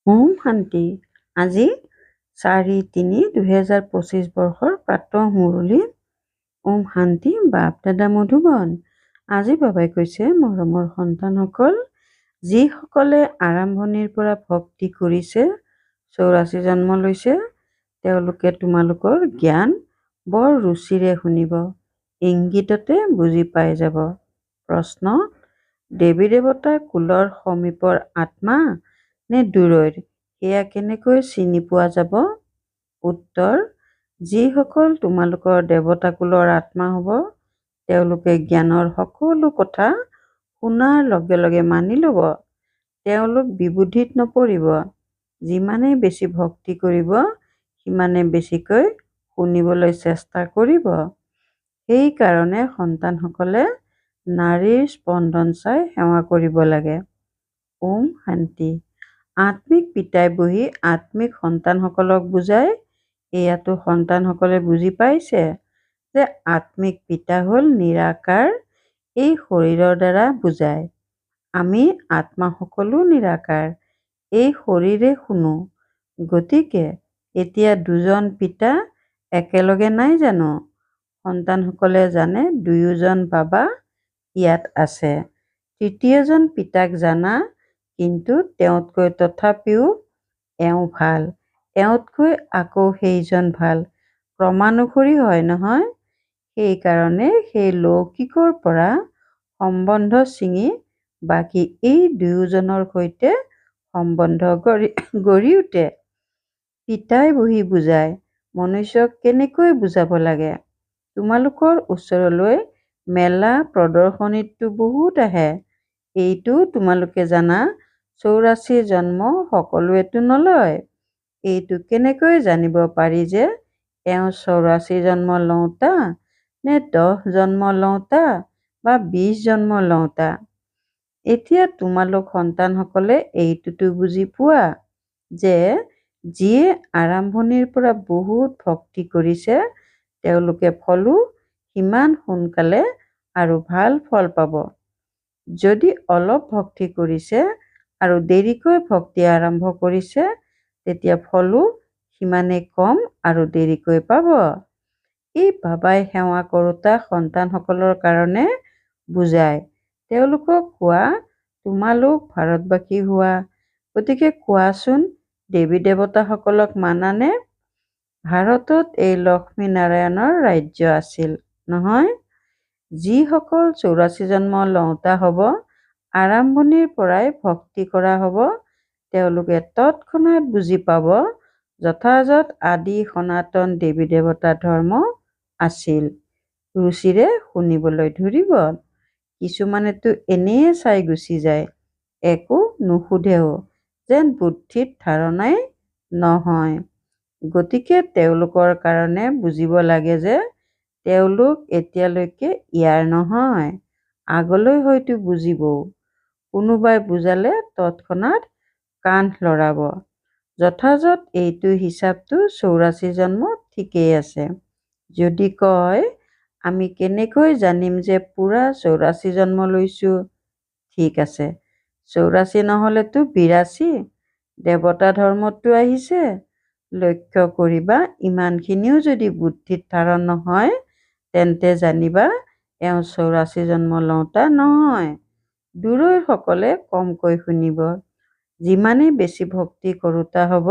ওম শান্তি। আজি 4-3-2025 বৰ্ষৰ প্ৰাতঃ মুৰলী। ওম শান্তি। বাপ দাদা মধুবন। আজি বাবাই কৈছে, মৰমৰ সন্তানসকল, যিসকলে আৰম্ভণিৰ পৰা ভক্তি কৰিছে, 84 জন্ম লৈছে, তেওঁলোকে তোমালোকৰ জ্ঞান বৰ ৰুচিৰে শুনিব, ইংগিততে বুজি পাই যাব। প্ৰশ্ন: দেৱী দেৱতা কুলৰ সমীপৰ আত্মা নে দূৰৈৰ, সেয়া কেনেকৈ চিনি পোৱা যাব? উত্তৰ: যিসকল তোমালোকৰ দেৱতা কুলৰ আত্মা হ'ব, তেওঁলোকে জ্ঞানৰ সকলো কথা শুনাৰ লগে লগে মানি ল'ব। তেওঁলোক বিবুদ্ধিত নপৰিব। যিমানেই বেছি ভক্তি কৰিব, সিমানে বেছিকৈ শুনিবলৈ চেষ্টা কৰিব। সেইকাৰণে সন্তানসকলে নাড়ীৰ স্পন্দন চাই সেৱা কৰিব লাগে। ওম শান্তি। আত্মিক পিতাই বহি আত্মিক সন্তানসকলক বুজায়। এয়াতো সন্তানসকলে বুজি পাইছে যে আত্মিক পিতা হ'ল নিৰাকাৰ। এই শৰীৰৰ দ্বাৰা বুজায়। আমি আত্মা সকলো নিৰাকাৰ। এই শৰীৰে শুনো। গতিকে এতিয়া দুজন পিতা একেলগে নাই জানো? সন্তানসকলে জানে দুয়োজন বাবা ইয়াত আছে। তৃতীয়জন পিতাক জানা, কিন্তু তেওঁতকৈ তথাপিও এওঁ ভাল, এওঁতকৈ আকৌ সেইজন ভাল, ক্ৰমানুসৰি হয় নহয়? সেইকাৰণে সেই লৌকিকৰ পৰা সম্বন্ধ ছিঙি বাকী এই দুয়োজনৰ সৈতে সম্বন্ধ গঢ়ি উঠে। পিতাই বহি বুজায়। মনুষ্যক কেনেকৈ বুজাব লাগে? তোমালোকৰ ওচৰলৈ মেলা প্ৰদৰ্শনীততো বহুত আহে। এইটো তোমালোকে জানা, 84 জন্ম সকলোৱেতো নলয়। এইটো কেনেকৈ জানিব পাৰি যে এওঁ 84 জন্ম লওঁতা নে 10 জন্ম লওঁতা বা 20 জন্ম লওঁতা? এতিয়া তোমালোক সন্তানসকলে এইটোতো বুজি পোৱা যে যিয়ে আৰম্ভণিৰ পৰা বহুত ভক্তি কৰিছে, তেওঁলোকে ফলো সিমান সোনকালে আৰু ভাল ফল পাব। যদি অলপ ভক্তি কৰিছে আৰু দেৰিকৈ ভক্তি আৰম্ভ কৰিছে, তেতিয়া ফলো সিমানেই কম আৰু দেৰিকৈ পাব। এই বাবাই সেৱা কৰোঁতা সন্তানসকলৰ কাৰণে বুজায়। তেওঁলোকক কোৱা, তোমালোক ভাৰতবাসী হোৱা, গতিকে কোৱাচোন, দেৱী দেৱতাসকলক মানানে? ভাৰতত এই লক্ষ্মী নাৰায়ণৰ ৰাজ্য আছিল নহয়? যিসকল 84 জন্ম লওঁতা হ'ব, আৰম্ভণিৰ পৰাই ভক্তি কৰা হ'ব, তেওঁলোকে তৎক্ষণাৎ বুজি পাব যথাযথ আদি সনাতন দেৱী দেৱতা ধৰ্ম আছিল। ৰুচিৰে শুনিবলৈ ধৰিব। কিছুমানেতো এনেয়ে চাই গুচি যায়, একো নুসুধেও, যেন বুদ্ধিত ধাৰণাই নহয়। গতিকে তেওঁলোকৰ কাৰণে বুজিব লাগে যে তেওঁলোক এতিয়ালৈকে ইয়াৰ নহয়, আগলৈ হয়তো বুজিবও। কোনোবাই বুজালে তৎক্ষণাৎ কাণ লৰাব। যথাযথ এইটো হিচাপটো 84 জন্ম ঠিকেই আছে। যদি কয়, আমি কেনেকৈ জানিম যে পুৰা 84 জন্ম লৈছোঁ? ঠিক আছে, 84 নহ'লেতো 82, দেৱতা ধৰ্মতো আহিছে। লক্ষ্য কৰিবা, ইমানখিনিও যদি বুদ্ধিত ধাৰণ নহয়, তেন্তে জানিবা এওঁ 84 জন্ম লওঁতা নহয়। দূৰৈৰ সকলে কমকৈ শুনিব। যিমানেই বেছি ভক্তি কৰোঁতা হ'ব,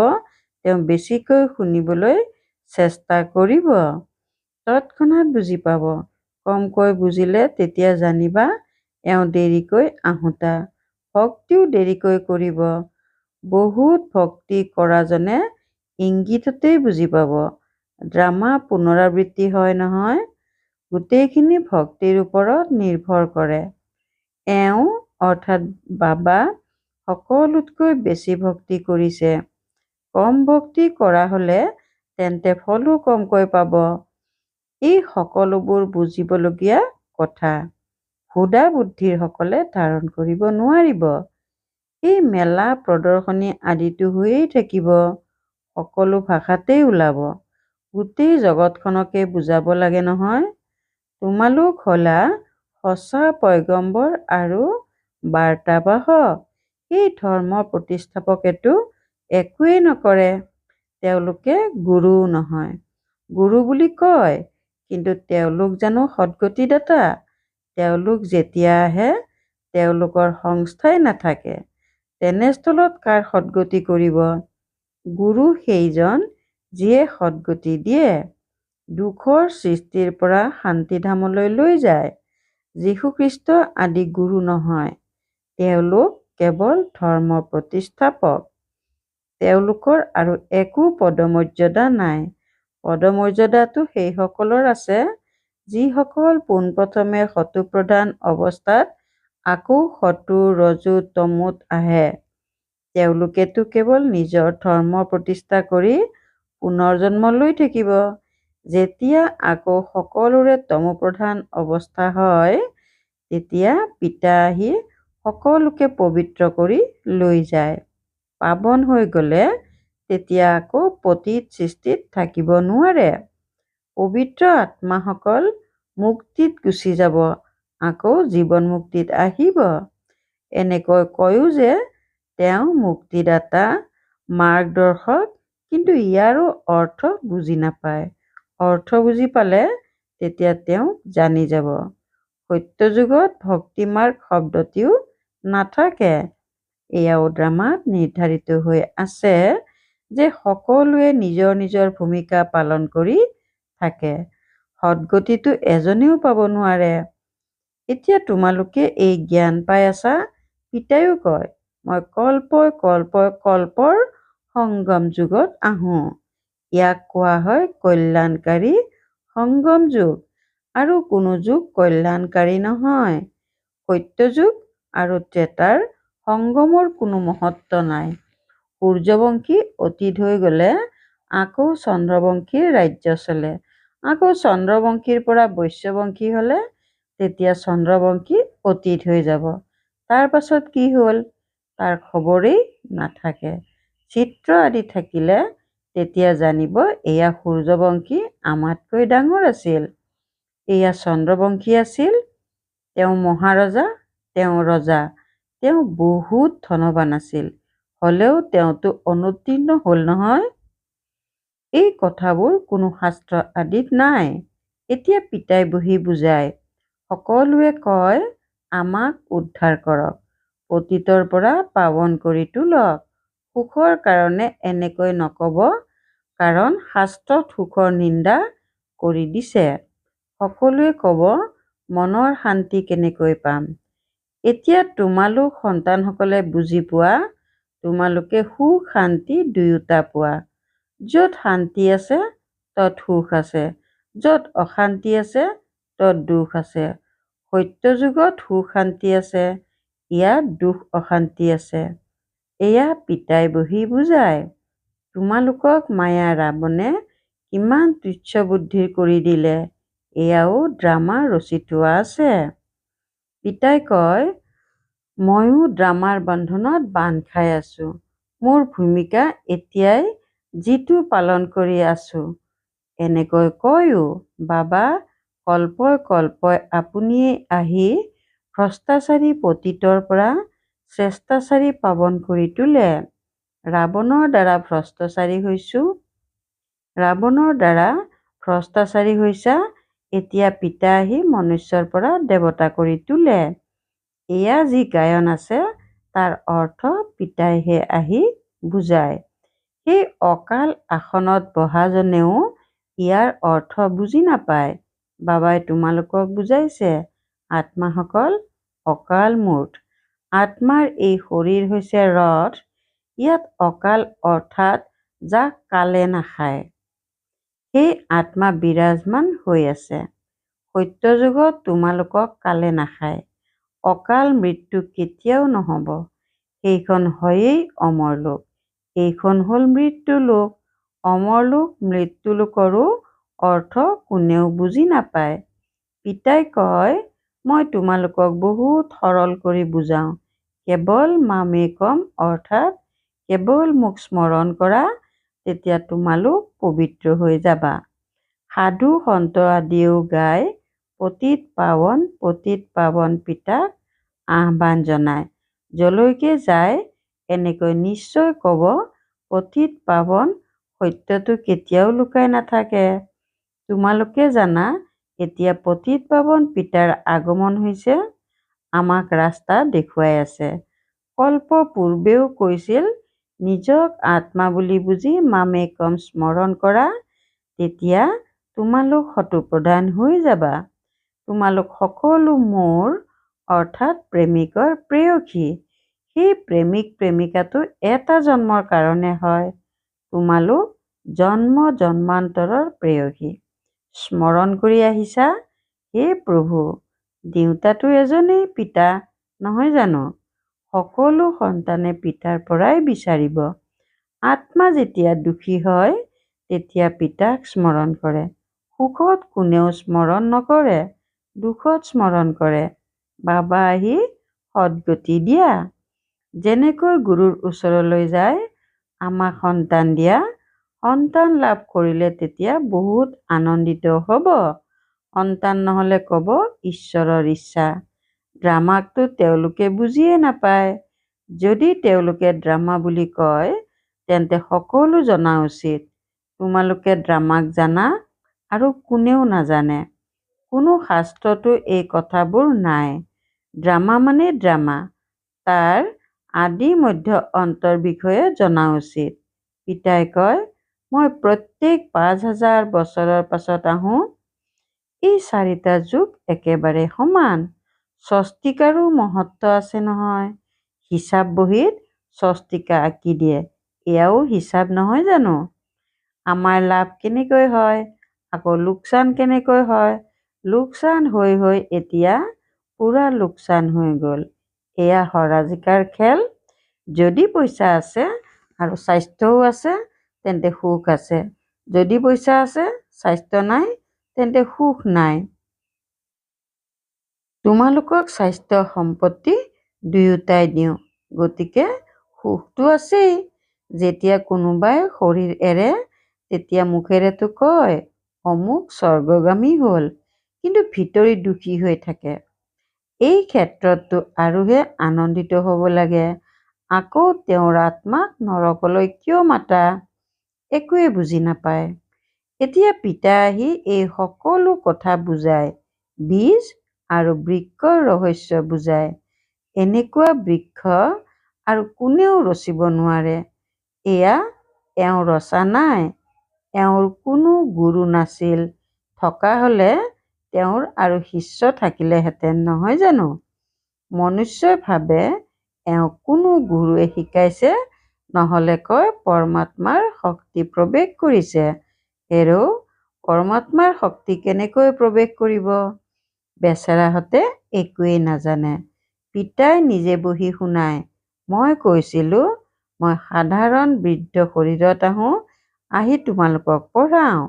তেওঁ বেছিকৈ শুনিবলৈ চেষ্টা কৰিব। তৎক্ষণাৎ বুজি পাব। কমকৈ বুজিলে তেতিয়া জানিবা এওঁ দেৰিকৈ আহোঁতা। ভক্তিও দেৰিকৈ কৰিব। বহুত ভক্তি কৰাজনে ইংগিততেই বুজি পাব। ড্ৰামা পুনৰাবৃত্তি হয় নহয়? গোটেইখিনি ভক্তিৰ ওপৰত নিৰ্ভৰ কৰে। এওঁ অৰ্থাৎ বাবা সকলোতকৈ বেছি ভক্তি কৰিছে। কম ভক্তি কৰা হ'লে তেন্তে ফলো কমকৈ পাব। এই সকলোবোৰ বুজিবলগীয়া কথা। সুদা বুদ্ধিৰ সকলে ধাৰণ কৰিব নোৱাৰিব। এই মেলা প্ৰদৰ্শনী আদিতো হৈয়েই থাকিব। সকলো ভাষাতেই ওলাব। গোটেই জগতখনকে বুজাব লাগে নহয়। তোমালোক হ'লা সঁচা পয়গম্বৰ আৰু বাৰ্তাবাহক। এই ধৰ্ম প্ৰতিষ্ঠাপকেতো একোৱেই নকৰে তেওঁলোকে গুৰুও নহয়। গুৰু বুলি কয়, কিন্তু তেওঁলোক জানো সদ্গতিদাতা? তেওঁলোক যেতিয়া আহে তেওঁলোকৰ সংস্থাই নাথাকে। তেনেস্থলত কাৰ সদ্গতি কৰিব? গুৰু সেইজন যিয়ে সদ্গতি দিয়ে, দুখৰ সৃষ্টিৰ পৰা শান্তিধামলৈ লৈ যায়। যীশুখ্ৰীষ্ট আদি গুৰু নহয়, তেওঁলোক কেৱল ধৰ্ম প্ৰতিষ্ঠাপক। তেওঁলোকৰ আৰু একো পদমৰ্যাদা নাই। পদমৰ্যাদাটো সেইসকলৰ আছে যিসকল পোনপ্ৰথমে শতুপ্ৰধান অৱস্থাত আকৌ শতু ৰজু তমুত আহে। তেওঁলোকেতো কেৱল নিজৰ ধৰ্ম প্ৰতিষ্ঠা কৰি পুনৰ্জন্ম লৈ থাকিব। যেতিয়া আকৌ সকলোৰে তমোপ্ৰধান অৱস্থা হয়, তেতিয়া পিতা আহি সকলোকে পবিত্ৰ কৰি লৈ যায়। পাৱন হৈ গ'লে তেতিয়া আকৌ পতিত সৃষ্টিত থাকিব নোৱাৰে। পবিত্ৰ আত্মাসকল মুক্তিত গুচি যাব, আকৌ জীৱন মুক্তিত আহিব। এনেকৈ কয়ো যে তেওঁ মুক্তিদাতা, মাৰ্গদৰ্শক, কিন্তু ইয়াৰো অৰ্থ বুজি নাপায়। অৰ্থ বুজি পালে তেতিয়া তেওঁ জানি যাব। সত্যযুগত ভক্তিমাৰ্গ শব্দটিও নাথাকে। এয়াও ড্ৰামাত নিৰ্ধাৰিত হৈ আছে যে সকলোৱে নিজৰ নিজৰ ভূমিকা পালন কৰি থাকে। সদ্গতিটো এজনেও পাব নোৱাৰে। এতিয়া তোমালোকে এই জ্ঞান পাই আছা। পিতাইও কয়, মই কল্পৰ সংগম যুগত আহোঁ। ইয়াক কোৱা হয় কল্যাণকাৰী সংগম যুগ। আৰু কোনো যুগ কল্যাণকাৰী নহয়। সত্যযুগ আৰু ত্ৰেতাৰ সংগমৰ কোনো মহত্ব নাই। সূৰ্যবংশী অতীত হৈ গ'লে আকৌ চন্দ্ৰবংশীৰ ৰাজ্য চলে। আকৌ চন্দ্ৰবংশীৰ পৰা বৈশ্যবংশী হ'লে তেতিয়া চন্দ্ৰবংশী অতীত হৈ যাব। তাৰ পাছত কি হ'ল তাৰ খবৰেই নাথাকে। চিত্ৰ আদি থাকিলে তেতিয়া জানিব এয়া সূৰ্যবংশী আমাতকৈ ডাঙৰ আছিল, এয়া চন্দ্ৰবংশী আছিল, তেওঁ মহাৰজা, তেওঁ ৰজা, তেওঁ বহুত ধনৱান আছিল, হ'লেও তেওঁতো অনুত্তীৰ্ণ হ'ল নহয়। এই কথাবোৰ কোনো শাস্ত্ৰ আদিত নাই। এতিয়া পিতাই বহি বুজায়। সকলোৱে কয় আমাক উদ্ধাৰ কৰক, পতিতৰ পৰা পাৱন কৰি তোলক। সুখৰ কাৰণে এনেকৈ নকব, কাৰণ শাস্ত্ৰত সুখৰ নিন্দা কৰি দিছে। সকলোৱে কব মনৰ শান্তি কেনেকৈ পাম। এতিয়া তোমালোক সন্তানসকলে বুজি পোৱা, তোমালোকে সুখ শান্তি দুয়োটা পোৱা। য'ত শান্তি আছে তত সুখ আছে, য'ত অশান্তি আছে তত দুখ আছে। সত্যযুগত সুখ শান্তি আছে, ইয়াত দুখ অশান্তি আছে। এয়া পিতাই বহি বুজায়। তোমালোকক মায়া ৰাৱণে কিমান তুচ্ছ বুদ্ধিৰ কৰি দিলে, এয়াও ড্ৰামা ৰচি থোৱা আছে। পিতাই কয়, ময়ো ড্ৰামাৰ বন্ধনত বান্ধ খাই আছো। মোৰ ভূমিকা এতিয়াই যিটো পালন কৰি আছো। এনেকৈ কয়ো, বাবা কল্পই আপুনিয়েই আহি ভ্ৰষ্টাচাৰী পতিতৰ পৰা শ্ৰেষ্ঠাচাৰী পাৱন কৰি তোলে। ৰাৱণৰ দ্বাৰা ভ্ৰষ্টাচাৰী হৈছা, এতিয়া পিতা আহি মনুষ্যৰ পৰা দেৱতা কৰি তোলে। এয়া যি গায়ন আছে তাৰ অৰ্থ পিতাইহে আহি বুজায়। সেই অকাল আসনত বহাজনেও ইয়াৰ অৰ্থ বুজি নাপায়। বাবাই তোমালোকক বুজাইছে। আত্মাসকল অকাল মূৰ্খ। আত্মাৰ এই শৰীৰ হৈছে ৰথ। ইয়াত অকাল অৰ্থাৎ যাক কালে নাখায়, সেই আত্মা বিৰাজমান হৈ আছে। সত্যযুগত তোমালোকক কালে নাখায়। অকাল মৃত্যু কেতিয়াও নহ'ব। সেইখন হয়েই অমৰলোক। এইখন হ'ল মৃত্যুলোক। অমৰলোক মৃত্যুলোকৰো অৰ্থ কোনেও বুজি নাপায়। পিতাই কয়, মই তোমালোকক বহুত সৰল কৰি বুজাওঁ। কেৱল মামেকম অৰ্থাৎ কেৱল মোক স্মৰণ কৰা, তেতিয়া তোমালোক পবিত্ৰ হৈ যাবা। সাধু সন্ত আদিয়েও গাই পতিত পাৱন পিতাক আহ্বান জনায়। যলৈকে যায় এনেকৈ নিশ্চয় কব পতিত পাৱন সত্যটো কেতিয়াও লুকাই নাথাকে। তোমালোকে জানা এতিয়া পতিত পাৱন পিতাৰ আগমন হৈছে, আমাক ৰাস্তা দেখুৱাই আছে। কল্প পূৰ্বেও কৈছিল, নিজক আত্মা বুলি বুজি মামেকম স্মৰণ কৰা, তেতিয়া তোমালোক শতপ্ৰধান হৈ যাবা। তোমালোক সকলো মোৰ অৰ্থাৎ প্ৰেমিকৰ প্ৰেয়সী। সেই প্ৰেমিক প্ৰেমিকাটো এটা জন্মৰ কাৰণে হয়। তোমালোক জন্ম জন্মান্তৰৰ প্ৰেয়সী। স্মৰণ কৰি আহিছা, হে প্ৰভু, দেউতাটো এজনেই পিতা নহয় জানো? সকলো সন্তানে পিতাৰ পৰাই বিচাৰিব। আত্মা যেতিয়া দুখী হয়, তেতিয়া পিতাক স্মৰণ কৰে। সুখত কোনেও স্মৰণ নকৰে, দুখত স্মৰণ কৰে। বাবা আহি সদ্গতি দিয়া। যেনেকৈ গুৰুৰ ওচৰলৈ যায়, আমাক সন্তান দিয়া, সন্তান লাভ কৰিলে তেতিয়া বহুত আনন্দিত হ'ব। সন্তান নহ'লে ক'ব ঈশ্বৰৰ ইচ্ছা। ড্ৰামাকটো তেওঁলোকে বুজিয়ে নাপায়। যদি তেওঁলোকে ড্ৰামা বুলি কয়, তেন্তে সকলো জনা উচিত। তোমালোকে ড্ৰামাক জানা আৰু কোনেও নাজানে। কোনো শাস্ত্ৰতো এই কথাবোৰ নাই। ড্ৰামা মানে ড্ৰামা, তাৰ আদি মধ্য অন্তৰ বিষয়ে জনা উচিত। পিতাই কয়, মই প্ৰত্যেক ৫,০০০ বছৰৰ পাছত আহোঁ। এই ৪টা যুগ একেবাৰে সমান। স্বস্তিকাৰো মহত্ব আছে নহয়। হিচাপ বহীত স্বস্তিকা আঁকি দিয়ে, এয়াও হিচাপ নহয় জানো? আমাৰ লাভ কেনেকৈ হয়, আকৌ লোকচান কেনেকৈ হয়? লোকচান হৈ হৈ এতিয়া পুৰা লোকচান হৈ গ'ল। এয়া হৰা-জিকাৰ খেল। যদি পইচা আছে আৰু স্বাস্থ্যও আছে, তেন্তে সুখ আছে। যদি পইচা আছে, স্বাস্থ্য নাই, তেন্তে সুখ নাই। তোমালোকক স্বাস্থ্য সম্পত্তি দুয়োটাই দিওঁ, গতিকে সুখটো আছেই। যেতিয়া কোনোবাই শৰীৰ এৰে, তেতিয়া মুখেৰেতো কয়, অমুক স্বৰ্গগামী হ'ল, কিন্তু ভিতৰি দুখী হৈ থাকে। এই ক্ষেত্ৰততো আৰুহে আনন্দিত হ'ব লাগে। আকৌ তেওঁৰ আত্মাক নৰকলৈ কিয় মাতা? একোৱে বুজি নাপায়। এতিয়া পিতা আহি এই সকলো কথা বুজায়, বীজ আৰু বৃক্ষৰ ৰহস্য বুজায়। এনেকুৱা বৃক্ষ আৰু কোনেও ৰচিব নোৱাৰে। এয়া এওঁ ৰচা নাই। এওঁৰ কোনো গুৰু নাছিল। থকা হ'লে তেওঁৰ আৰু শিষ্য থাকিলেহেঁতেন নহয় জানো? মনুষ্যই ভাবে এওঁক কোনো গুৰুৱে শিকাইছে, নহ'লে কয় পৰমাত্মাৰ শক্তি প্ৰৱেশ কৰিছে। হেৰৌ, পৰমাত্মাৰ শক্তি কেনেকৈ প্ৰৱেশ কৰিব? বেচেৰাহঁতে একোৱেই নাজানে। পিতাই নিজে বহি শুনায়। মই কৈছিলোঁ, মই সাধাৰণ বৃদ্ধ শৰীৰত আহোঁ, আহি তোমালোকক পঢ়াওঁ।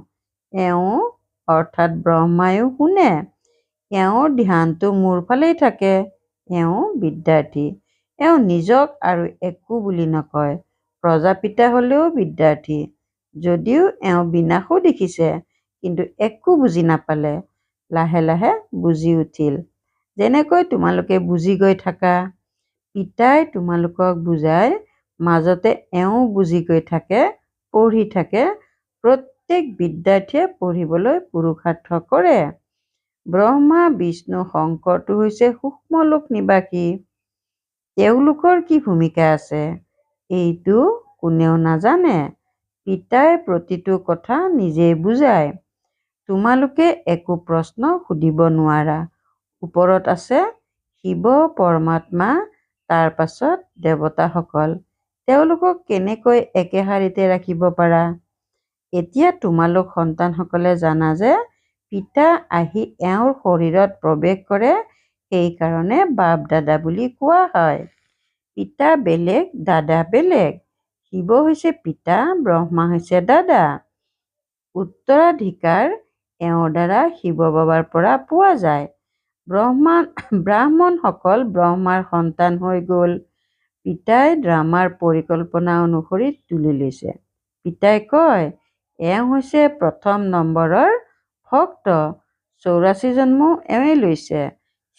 এওঁ অৰ্থাৎ ব্ৰহ্মায়ো শুনে। এওঁৰ ধ্যানটো মোৰ ফালেই থাকে। এওঁ বিদ্যাৰ্থী। এওঁ নিজক আৰু একো বুলি নকয়। প্ৰজাপিতা হ'লেও বিদ্যাৰ্থী। যদিও এওঁ বিনাশো দেখিছে, কিন্তু একো বুজি নাপালে। লাহে লাহে বুজি উঠিল, যেনেকৈ তোমালোকে বুজি গৈ থাকা। পিতাই তোমালোকক বুজায়, মাজতে এওঁ বুজি গৈ থাকে, পঢ়ি থাকে। প্ৰত্যেক বিদ্যাৰ্থীয়ে পঢ়িবলৈ পুৰুষাৰ্থ কৰে। ব্ৰহ্মা, বিষ্ণু, শংকৰটো হৈছে সূক্ষ্মলোক নিবাসী। তেওঁলোকৰ কি ভূমিকা আছে, এইটো কোনেও নাজানে। পিতাই প্ৰতিটো কথা নিজেই বুজায়। তোমালোকে একো প্ৰশ্ন সুধিব নোৱাৰা। ওপৰত আছে শিৱ পৰমাত্মা, তাৰ পাছত দেৱতাসকল। তেওঁলোকক কেনেকৈ একে শাৰীতে ৰাখিব পাৰা? এতিয়া তোমালোক সন্তানসকলে জানা যে পিতা আহি এওঁৰ শৰীৰত প্ৰৱেশ কৰে, সেইকাৰণে বাপ দাদা বুলি কোৱা হয়। পিতা বেলেগ, দাদা বেলেগ। শিৱ হৈছে পিতা, ব্ৰহ্মা হৈছে দাদা। উত্তৰাধিকাৰ এওঁৰ দ্বাৰা শিৱ বাবাৰ পৰা পোৱা যায়। ব্ৰাহ্মণসকল ব্ৰহ্মাৰ সন্তান হৈ গ'ল। পিতাই ড্ৰামাৰ পৰিকল্পনা অনুসৰি তুলি লৈছে। পিতাই কয়, এওঁ হৈছে প্ৰথম নম্বৰৰ ভক্ত। 84 জন্মও এওঁই লৈছে।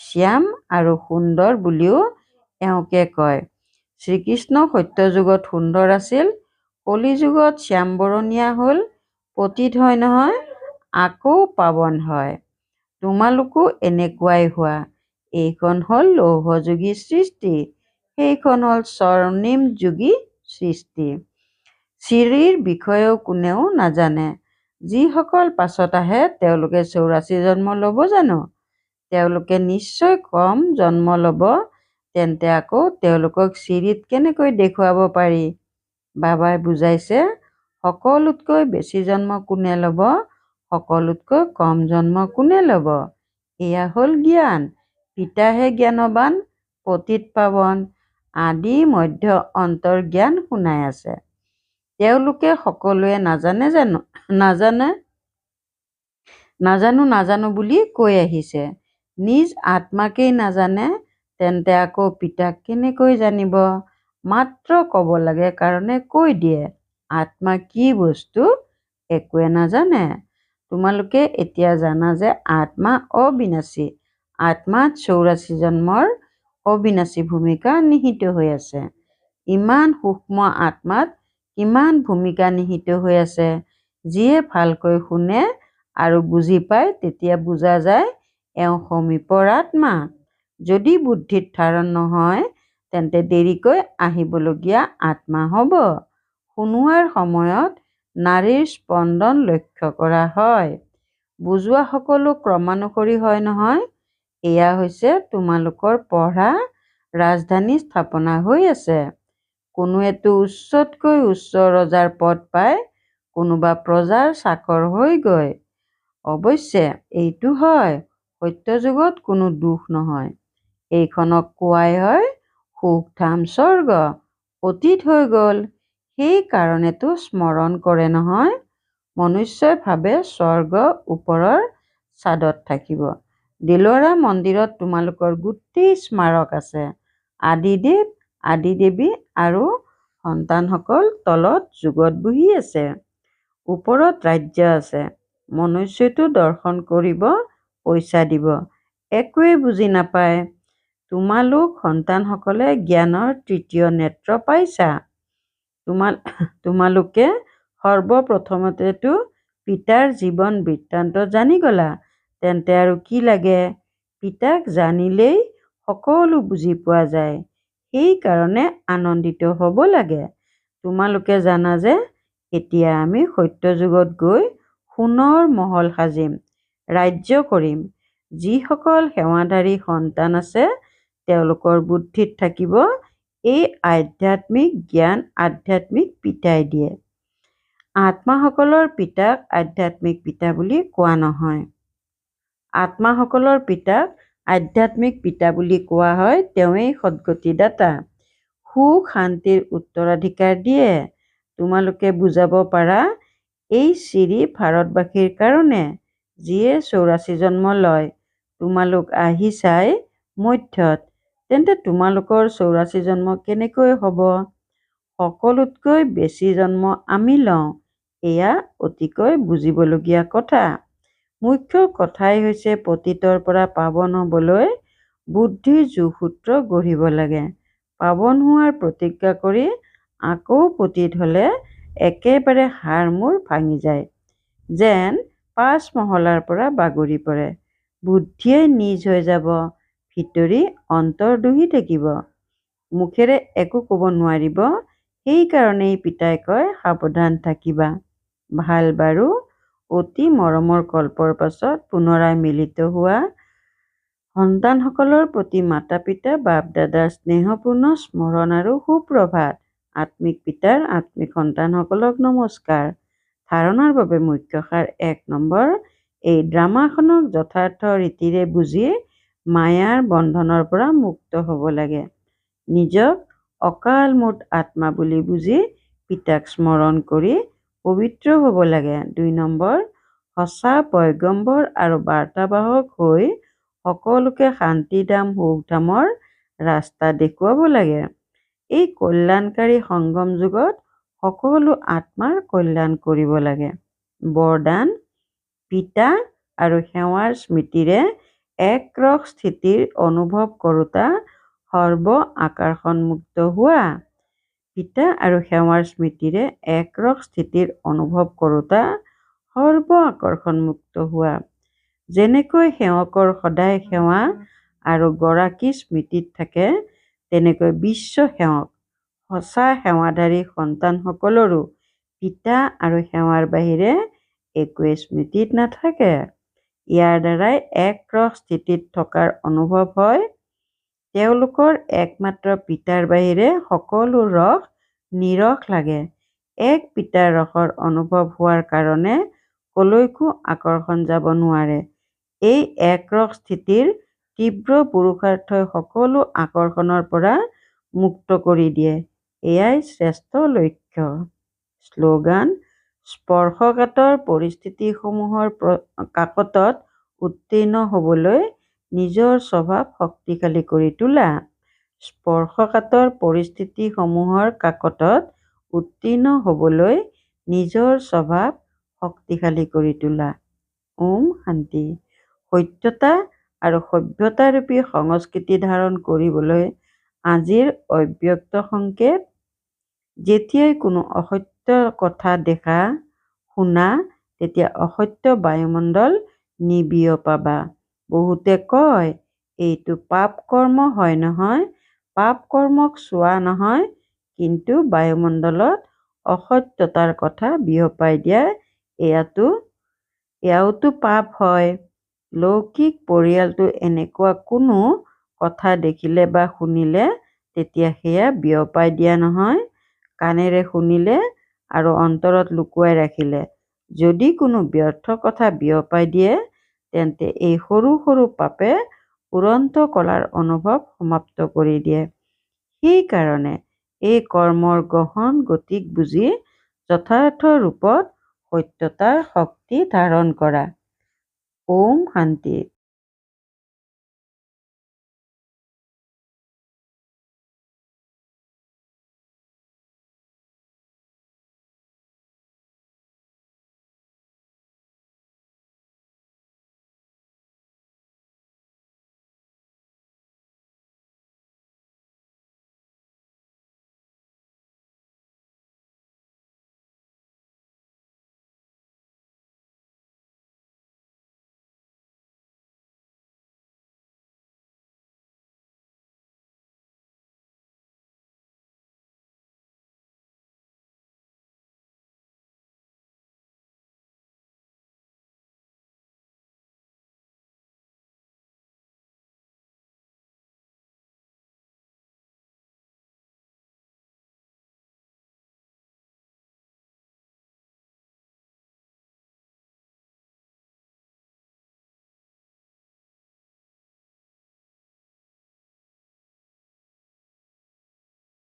শ্যাম আৰু সুন্দৰ বুলিও এওঁকে কয়। শ্ৰীকৃষ্ণ সত্যযুগত সুন্দৰ আছিল। কলিযুগত শ্যামবৰণীয়া হ'ল পতিত হয় নহয়, আকৌ পাৱন হয়। তোমালোকো এনেকুৱাই হোৱা। এইখন হ'ল লৌহযোগী সৃষ্টি, সেইখন হ'ল স্বৰ্ণিম যোগী সৃষ্টি। শ্ৰীৰ বিষয়েও কোনেও নাজানে। যিসকল পাছত আহে তেওঁলোকে 84 জন্ম ল'ব জানো? তেওঁলোকে নিশ্চয় কম জন্ম ল'ব। তেন্তে আকৌ তেওঁলোকক শ্ৰীত কেনেকৈ দেখুৱাব পাৰি? বাবাই বুজাইছে, সকলোতকৈ বেছি জন্ম কোনে ল'ব, সকলোতকৈ কম জন্ম কোনে ল'ব? এয়া হ'ল জ্ঞান। পিতাহে জ্ঞানৱান, পতিত পাৱন, আদি মধ্য অন্তৰ জ্ঞান শুনাই আছে। তেওঁলোকে সকলোৱে নাজানো বুলি কৈ আহিছে। নিজ আত্মাকেই নাজানে, তেন্তে আকৌ পিতাক কেনেকৈ জানিব? মাত্ৰ ক'ব লাগে কাৰণে কৈ দিয়ে। আত্মা কি বস্তু একোৱে নাজানে। তোমালোকে এতিয়া জানা যে আত্মা অবিনাশী। আত্মাত 84 জন্মৰ অবিনাশী ভূমিকা নিহিত হৈ আছে। ইমান সূক্ষ্ম আত্মাত কিমান ভূমিকা নিহিত হৈ আছে। যিয়ে ভালকৈ শুনে আৰু বুজি পায় তেতিয়া বুজা যায় এওঁ সমীপৰ আত্মা। যদি বুদ্ধিত ধাৰণ নহয় তেন্তে দেৰিকৈ আহিবলগীয়া আত্মা হ'ব। শুনোৱাৰ সময়ত নাড়ীৰ স্পন্দন লক্ষ্য কৰা হয়। বুজোৱা সকলো ক্ৰমানুসৰি হয় নহয়। এয়া হৈছে তোমালোকৰ পঢ়া ৰাজধানী স্থাপনা হৈ আছে। কোনোৱেতো উচ্চতকৈ উচ্চ ৰজাৰ পদ পায়, কোনোবা প্ৰজাৰ চাকৰ হৈ গৈ। অৱশ্যে এইটো হয়, সত্যযুগত কোনো দুখ নহয়। এইখনক কোৱাই হয় সুখধাম স্বৰ্গ। অতীত হৈ গ'ল, সেই কাৰণেতো স্মৰণ কৰে নহয়। মনুষ্যই ভাবে স্বৰ্গ ওপৰৰ ছাদত থাকিব। দিলৱাৰা মন্দিৰত তোমালোকৰ গোটেই স্মাৰক আছে। আদিদেৱ, আদিদেৱী আৰু সন্তানসকল তলত যোগত বহি আছে। ওপৰত ৰাজ্য আছে। মনুষ্যইতো দৰ্শন কৰিব, পইচা দিব। একোৱেই বুজি নাপায়। তোমালোক সন্তানসকলে জ্ঞানৰ তৃতীয় নেত্ৰ পাইছা। তোমালোকে সৰ্বপ্ৰথমতেতো পিতাৰ জীৱন বৃত্তান্ত জানি গলা। তেন্তে আৰু কি লাগে? পিতাক জানিলেই সকলো বুজি পোৱা যায়। সেই কাৰণে আনন্দিত হ'ব লাগে। তোমালোকে জানা যে এতিয়া আমি সত্যযুগত গৈ সোণৰ মহল সাজিম, ৰাজ্য কৰিম। যিসকল সেৱাধাৰী সন্তান আছে তেওঁলোকৰ বুদ্ধিত থাকিব এই আধ্যাত্মিক জ্ঞান। আধ্যাত্মিক পিতাই দিয়ে। আত্মাসকলৰ পিতাক আধ্যাত্মিক পিতা বুলি কোৱা নহয়। আত্মাসকলৰ পিতাক আধ্যাত্মিক পিতা বুলি কোৱা হয়। তেওঁৱেই সদ্গতিদাতা, সুখ শান্তিৰ উত্তৰাধিকাৰ দিয়ে। তোমালোকে বুজাব পাৰা এই শ্ৰী ভাৰতবাসীৰ কাৰণে, যিয়ে 84 জন্ম লয়। তোমালোক আহিছাই মধ্যত, তেন্তে তোমালোকৰ 84 জন্ম কেনেকৈ হ'ব? সকলোতকৈ বেছি জন্ম আমি লওঁ। এয়া অতিকৈ বুজিবলগীয়া কথা। মুখ্য কথাই হৈছে পতিতৰ পৰা পাৱন হ'বলৈ বুদ্ধিৰ যোগসূত্ৰ গঢ়িব লাগে। পাৱন হোৱাৰ প্ৰতিজ্ঞা কৰি আকৌ পতিত হ'লে একেবাৰে হাড় মূৰ ভাঙি যায়, যেন 5 মহলাৰ পৰা বাগৰি পৰে। বুদ্ধিয়ে নিজ হৈ যাব, ভিতৰি অন্তৰ দহি থাকিব। মুখেৰে একো ক'ব নোৱাৰিব। সেইকাৰণেই পিতাই কয় সাৱধান থাকিবা। ভাল বাৰু। অতি মৰমৰ কল্পৰ পাছত পুনৰাই মিলিত হোৱা সন্তানসকলৰ প্ৰতি মাতা পিতা বাপ দাদাৰ স্নেহপূৰ্ণ স্মৰণ আৰু সুপ্ৰভাত। আত্মিক পিতাৰ আত্মিক সন্তানসকলক নমস্কাৰ। ধাৰণাৰ বাবে মুখ্য সাৰ 1 নম্বৰ। এই ড্ৰামাখনক যথাৰ্থ ৰীতিৰে বুজি মায়াৰ বন্ধনৰ পৰা মুক্ত হ'ব লাগে। নিজক অকালমূৰ্ত আত্মা বুলি বুজি পিতাক স্মৰণ কৰি পবিত্ৰ হ'ব লাগে। 2 নম্বৰ। সঁচা পয়গম্বৰ আৰু বাৰ্তাবাহক হৈ সকলোকে শান্তিধাম সুখধামৰ ৰাস্তা দেখুৱাব লাগে। এই কল্যাণকাৰী সংগম যুগত সকলো আত্মাৰ কল্যাণ কৰিব লাগে। বৰদান। পিতা আৰু সেৱাৰ স্মৃতিৰে একৰস স্থিতিৰ অনুভৱ কৰোঁতা সৰ্ব আকৰ্ষণমুক্ত হোৱা। পিতা আৰু সেৱাৰ স্মৃতিৰে একৰস স্থিতিৰ অনুভৱ কৰোঁতা সৰ্ব আকৰ্ষণমুক্ত হোৱা। যেনেকৈ সেৱকৰ সদায় সেৱা আৰু গৰাকী স্মৃতিত থাকে, তেনেকৈ বিশ্ব সেৱক সঁচা সেৱাধাৰী সন্তানসকলৰো পিতা আৰু সেৱাৰ বাহিৰে একোৱে স্মৃতিত নাথাকে। ইয়াৰ দ্বাৰাই একৰস স্থিতিত থকাৰ অনুভৱ হয়। তেওঁলোকৰ একমাত্ৰ পিতাৰ বাহিৰে সকলো ৰস নিৰস লাগে। এক পিতাৰ ৰসৰ অনুভৱ হোৱাৰ কাৰণে কলৈকো আকৰ্ষণ যাব নোৱাৰে। এই একৰস স্থিতিৰ তীব্ৰ পুৰুষাৰ্থই সকলো আকৰ্ষণৰ পৰা মুক্ত কৰি দিয়ে। এয়াই শ্ৰেষ্ঠ লক্ষ্য। শ্লোগান: স্পৰ্শকাতৰ পৰিস্থিতিসমূহৰ কাকতত উত্তীৰ্ণ হ'বলৈ নিজৰ স্বভাৱ শক্তিশালী কৰি তোলা। স্পৰ্শকাতৰ পৰিস্থিতিসমূহৰ কাকতত উত্তীৰ্ণ হ'বলৈ নিজৰ স্বভাৱ শক্তিশালী কৰি তোলা। ওম শান্তি। সত্যতা আৰু সভ্যতাৰূপী সংস্কৃতি ধাৰণ কৰিবলৈ আজিৰ অব্যক্ত সংকেত। যেতিয়াই কোনো অসত্য কথা দেখা, শুনা, তেতিয়া অসত্য বায়ুমণ্ডল নিবিয়পাবা। বহুতে কয়, এইটো পাপ কৰ্ম হয় নহয়। পাপ কৰ্মক চোৱা নহয়, কিন্তু বায়ুমণ্ডলত অসত্যতাৰ কথা বিয়পাই দিয়া এয়াওতো পাপ হয়। লৌকিক পৰিয়ালটো এনেকুৱা কোনো কথা দেখিলে বা শুনিলে তেতিয়া সেয়া বিয়পাই দিয়া নহয়। কাণেৰে শুনিলে আৰু অন্তৰত লুকুৱাই ৰাখিলে যদি কোনো ব্যৰ্থ কথা বিয়পাই দিয়ে, তেন্তে এই সৰু সৰু পাপে উৰন্ত কলাৰ অনুভৱ সমাপ্ত কৰি দিয়ে। সেইকাৰণে এই কৰ্মৰ গহন গতিক বুজি যথাৰ্থ ৰূপত সত্যতাৰ শক্তি ধাৰণ কৰা। ওম শান্তি।